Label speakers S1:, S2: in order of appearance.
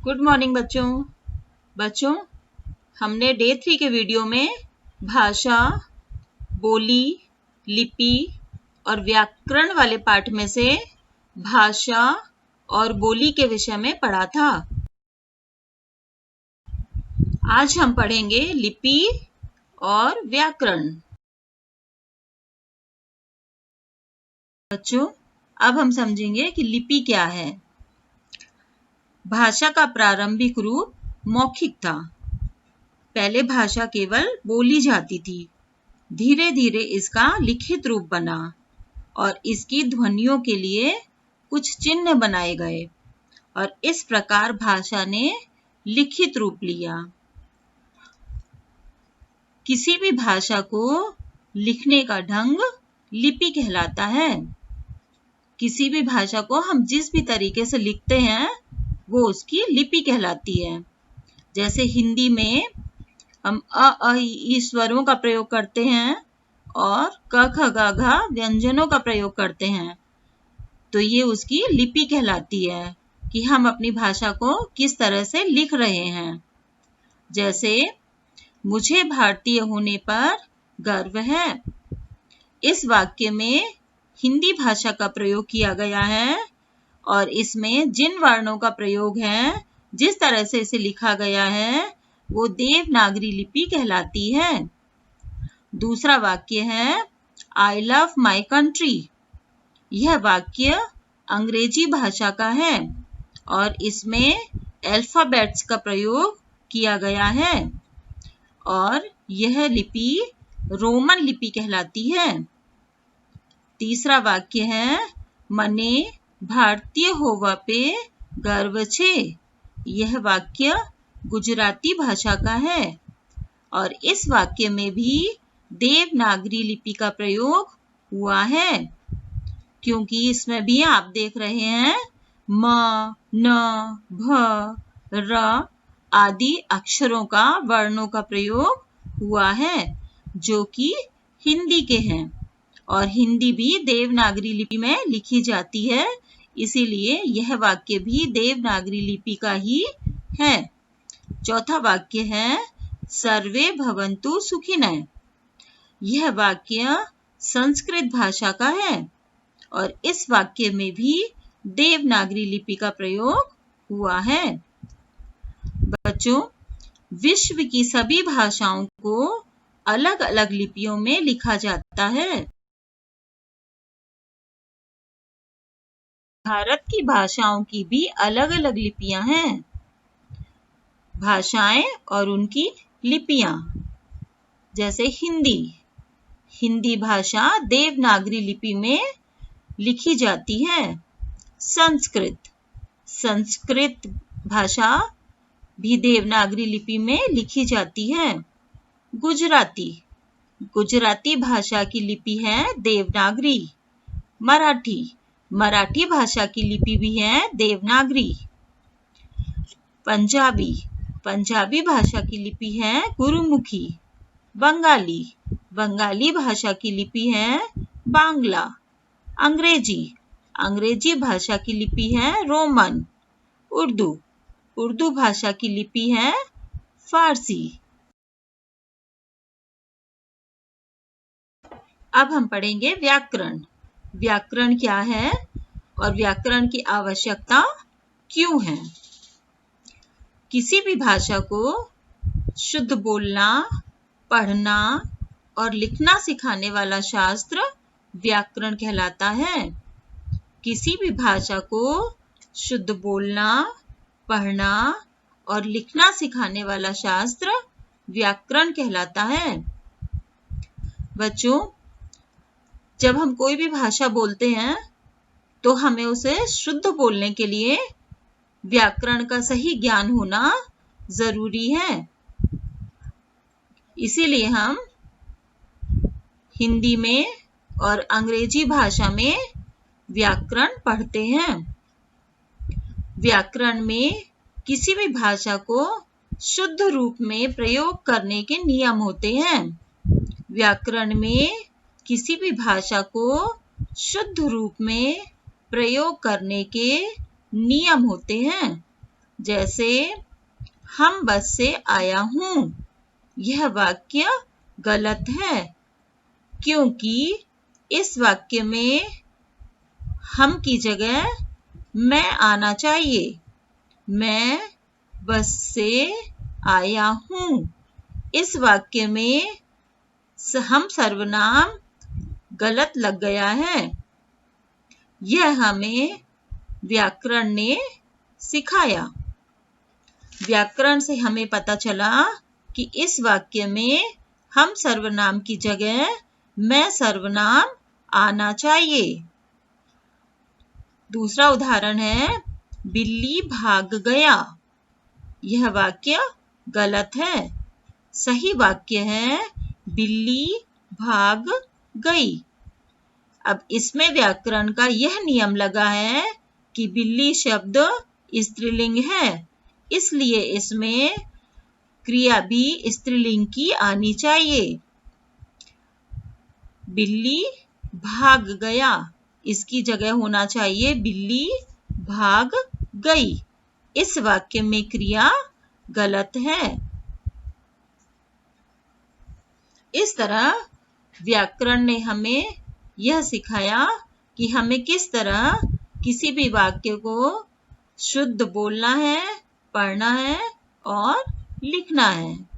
S1: Good morning बच्चों हमने day 3 के वीडियो में भाषा, बोली, लिपि और व्याकरण वाले पाठ में से भाषा और बोली के विषय में पढ़ा था। आज हम पढ़ेंगे लिपि और व्याकरण। बच्चों, अब हम समझेंगे कि लिपि क्या है। भाषा का प्रारंभिक रूप मौखिक था। पहले भाषा केवल बोली जाती थी। धीरे धीरे इसका लिखित रूप बना और इसकी ध्वनियों के लिए कुछ चिन्ह बनाए गए और इस प्रकार भाषा ने लिखित रूप लिया। किसी भी भाषा को लिखने का ढंग लिपि कहलाता है। किसी भी भाषा को हम जिस भी तरीके से लिखते हैं वो उसकी लिपि कहलाती है। जैसे हिंदी में हम अ, आ, इ, ई स्वरों का प्रयोग करते हैं और क, ख, ग, घ व्यंजनों का प्रयोग करते हैं, तो ये उसकी लिपि कहलाती है कि हम अपनी भाषा को किस तरह से लिख रहे हैं। जैसे मुझे भारतीय होने पर गर्व है। इस वाक्य में हिंदी भाषा का प्रयोग किया गया है और इसमें जिन वर्णों का प्रयोग है, जिस तरह से इसे लिखा गया है, वो देवनागरी लिपि कहलाती है। दूसरा वाक्य है आई लव माई कंट्री। यह वाक्य अंग्रेजी भाषा का है और इसमें अल्फाबेट्स का प्रयोग किया गया है और यह लिपि रोमन लिपि कहलाती है। तीसरा वाक्य है मने भारतीय होवा पे गर्व छे। यह वाक्य गुजराती भाषा का है और इस वाक्य में भी देवनागरी लिपि का प्रयोग हुआ है, क्योंकि इसमें भी आप देख रहे हैं म, न, भ, र आदि अक्षरों का, वर्णों का प्रयोग हुआ है जो कि हिंदी के हैं और हिंदी भी देवनागरी लिपि में लिखी जाती है, इसीलिए यह वाक्य भी देवनागरी लिपि का ही है। चौथा वाक्य है सर्वे भवन्तु सुखिनः। यह वाक्य संस्कृत भाषा का है और इस वाक्य में भी देवनागरी लिपि का प्रयोग हुआ है। बच्चों, विश्व की सभी भाषाओं को अलग अलग लिपियों में लिखा जाता है। भारत की भाषाओं की भी अलग अलग लिपियां हैं। भाषाएं और उनकी लिपियां, जैसे हिंदी भाषा देवनागरी लिपि में लिखी जाती है। संस्कृत भाषा भी देवनागरी लिपि में लिखी जाती है। गुजराती भाषा की लिपि है देवनागरी। मराठी भाषा की लिपि भी है देवनागरी। पंजाबी भाषा की लिपि है गुरुमुखी। बंगाली भाषा की लिपि है बांग्ला। अंग्रेजी भाषा की लिपि है रोमन। उर्दू भाषा की लिपि है फारसी। अब हम पढ़ेंगे व्याकरण। व्याकरण क्या है और व्याकरण की आवश्यकता क्यों है। किसी भी भाषा को शुद्ध बोलना, पढ़ना और लिखना सिखाने वाला शास्त्र व्याकरण कहलाता है। किसी भी भाषा को शुद्ध बोलना, पढ़ना और लिखना सिखाने वाला शास्त्र व्याकरण कहलाता है। बच्चों, जब हम कोई भी भाषा बोलते हैं तो हमें उसे शुद्ध बोलने के लिए व्याकरण का सही ज्ञान होना जरूरी है। इसीलिए हम हिंदी में और अंग्रेजी भाषा में व्याकरण पढ़ते हैं। व्याकरण में किसी भी भाषा को शुद्ध रूप में प्रयोग करने के नियम होते हैं। व्याकरण में किसी भी भाषा को शुद्ध रूप में प्रयोग करने के नियम होते हैं। जैसे हम बस से आया हूं। यह वाक्य गलत है क्योंकि इस वाक्य में हम की जगह मैं आना चाहिए। मैं बस से आया हूं। इस वाक्य में हम सर्वनाम गलत लग गया है। यह हमें व्याकरण ने सिखाया। व्याकरण से हमें पता चला कि इस वाक्य में हम सर्वनाम की जगह मैं सर्वनाम आना चाहिए। दूसरा उदाहरण है बिल्ली भाग गया। यह वाक्य गलत है। सही वाक्य है बिल्ली भाग गई। अब इसमें व्याकरण का यह नियम लगा है कि बिल्ली शब्द स्त्रीलिंग है, इसलिए इसमें क्रिया भी स्त्रीलिंग की आनी चाहिए। बिल्ली भाग गया, इसकी जगह होना चाहिए बिल्ली भाग गई। इस वाक्य में क्रिया गलत है। इस तरह व्याकरण ने हमें यह सिखाया कि हमें किस तरह किसी भी वाक्य को शुद्ध बोलना है, पढ़ना है और लिखना है।